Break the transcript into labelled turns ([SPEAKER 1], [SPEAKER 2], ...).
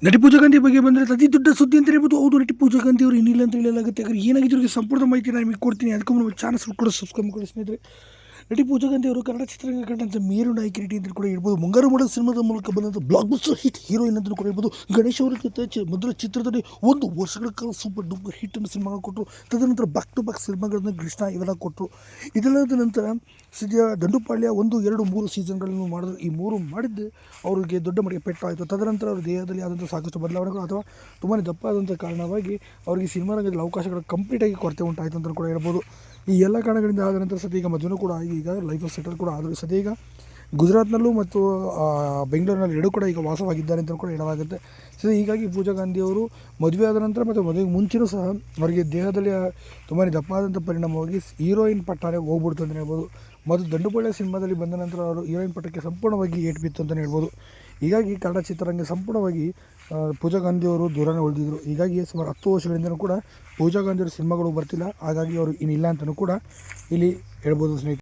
[SPEAKER 1] ನಟಿ ಪೂಜಾ ಗಾಂಧಿ ಬಗ್ಗೆ ಬಂದರೆ ಅತಿ ದೊಡ್ಡ ಸುದ್ದಿ ಅಂತ ಹೇಳ್ಬೋದು. ಹೌದು, ನಟಿ ಪೂಜಾ ಗಾಂಧಿ ಅವರು ಇನ್ನಿಲ್ಲ ಅಂತ ಹೇಳಲಾಗುತ್ತೆ. ಯಾಕಂದರೆ ಏನಾಗಿದ್ರು ಸಂಪೂರ್ಣ ಮಾಹಿತಿ ನಾನು ನಿಮಗೆ ಕೊಡ್ತೀನಿ. ಅದಕ್ಕೆ ನಮ್ಮ ಚಾನಲ್ ಕೂಡ ಸಬ್ಸ್ಕ್ರೈಬ್ ಮಾಡಿ ಸ್ನೇಹಿತರೆ. ನಟಿ ಪೂಜಾ ಗಾಂಧಿ ಅವರು ಕನ್ನಡ ಚಿತ್ರರಂಗ ಕಂಡಂಥ ಮೇರು ನಾಯಕಿ ನಟಿ ಅಂತ ಕೂಡ ಹೇಳ್ಬೋದು. ಮುಂಗಾರು ಮಾಡೋ ಸಿನಿಮಾದ ಮೂಲಕ ಬಂದಂಥ ಬ್ಲಾಕ್ ಬಸ್ಟರ್ ಹಿಟ್ ಹೀರೋಯಿನ್ ಅಂತ ಕೂಡ ಹೇಳ್ಬೋದು. ಗಣೇಶ್ ಅವರ ಜೊತೆ ಮೊದಲ ಚಿತ್ರದಲ್ಲಿ 1 ವರ್ಷಗಳ ಕಾಲ ಸೂಪರ್ ಡೂಪರ್ ಹಿಟ್ ಅನ್ನು ಸಿನಿಮಾಗಳು ಕೊಟ್ಟರು. ತದನಂತರ ಬ್ಯಾಕ್ ಟು ಬ್ಯಾಕ್ ಸಿನಿಮಾಗಳನ್ನು ಕೃಷ್ಣ ಇವೆಲ್ಲ ಕೊಟ್ಟರು. ಇದೆಲ್ಲದ ನಂತರ ಸದ್ಯ ದಂಡುಪಾಳ್ಯ 1, 2, 3 ಸೀಸನ್ಗಳನ್ನು ಮಾಡಿದ್ರು. ಈ 3 ಮಾಡಿದ್ದು ಅವರಿಗೆ ದೊಡ್ಡ ಮಟ್ಟಿಗೆ ಪೆಟ್ಟಾಯಿತು. ತದನಂತರ ಅವರ ದೇಹದಲ್ಲಿ ಆದಂಥ ಸಾಕಷ್ಟು ಬದಲಾವಣೆಗಳು ಅಥವಾ ತುಂಬಾ ದಪ್ಪ ಆದಂಥ ಕಾರಣವಾಗಿ ಅವರಿಗೆ ಸಿನಿಮಾ ರಂಗದಲ್ಲಿ ಅವಕಾಶಗಳು ಕಂಪ್ಲೀಟಾಗಿ ಕೊರತೆ ಉಂಟಾಯಿತು ಅಂತ ಕೂಡ ಹೇಳ್ಬೋದು. ಈ ಎಲ್ಲ ಕಾರಣಗಳಿಂದ ಆದ ನಂತರ ಸದ್ಯ ಈಗ ಮದುವೆನೂ ಕೂಡ ಆಗಿ ಈಗ ಲೈಫಲ್ಲಿ ಸೆಟಲ್ ಕೂಡ ಆದರೂ ಸದ್ಯ ಈಗ ಗುಜರಾತ್ನಲ್ಲೂ ಮತ್ತು ಬೆಂಗಳೂರಿನಲ್ಲಿ 2 ಕೂಡ ಈಗ ವಾಸವಾಗಿದ್ದಾರೆ ಅಂತ ಕೂಡ ಹೇಳಲಾಗುತ್ತೆ. ಸೊ ಹೀಗಾಗಿ ಪೂಜಾ ಗಾಂಧಿ ಅವರು ಮದುವೆ ಆದ ನಂತರ ಮತ್ತು ಮದುವೆಗೆ ಮುಂಚೆಯೂ ಸಹ ಅವರಿಗೆ ದೇಹದಲ್ಲಿ ತುಂಬಾ ದಪ್ಪ ಆದಂಥ ಪರಿಣಾಮವಾಗಿ ಹೀರೋಯಿನ್ ಪಟ್ಟಾರೆ ಹೋಗ್ಬಿಡ್ತು ಅಂತಲೇ ಹೇಳ್ಬೋದು. ಮತ್ತು ದಂಡುಪಾಳ್ಯ ಸಿನಿಮಾದಲ್ಲಿ ಬಂದ ನಂತರ ಅವರು ಹೀರೋಯಿನ್ ಪಟ್ಟಕ್ಕೆ ಸಂಪೂರ್ಣವಾಗಿ ಏಟು ಬಿತ್ತು ಅಂತಲೇ ಹೇಳ್ಬೋದು. ಹೀಗಾಗಿ ಕನ್ನಡ ಚಿತ್ರರಂಗ ಸಂಪೂರ್ಣವಾಗಿ ಪೂಜಾ ಗಾಂಧಿ ಅವರು ದೂರನೇ ಉಳಿದಿದ್ದರು. ಹೀಗಾಗಿ ಸುಮಾರು 10 ವರ್ಷಗಳಿಂದಲೂ ಕೂಡ ಪೂಜಾ ಗಾಂಧಿಯವ್ರ ಸಿನಿಮಾಗಳು ಬರ್ತಿಲ್ಲ. ಹಾಗಾಗಿ ಅವರು ಇನ್ನಿಲ್ಲ ಅಂತಲೂ ಕೂಡ ಇಲ್ಲಿ ಹೇಳ್ಬೋದು ಸ್ನೇಹಿತರೆ.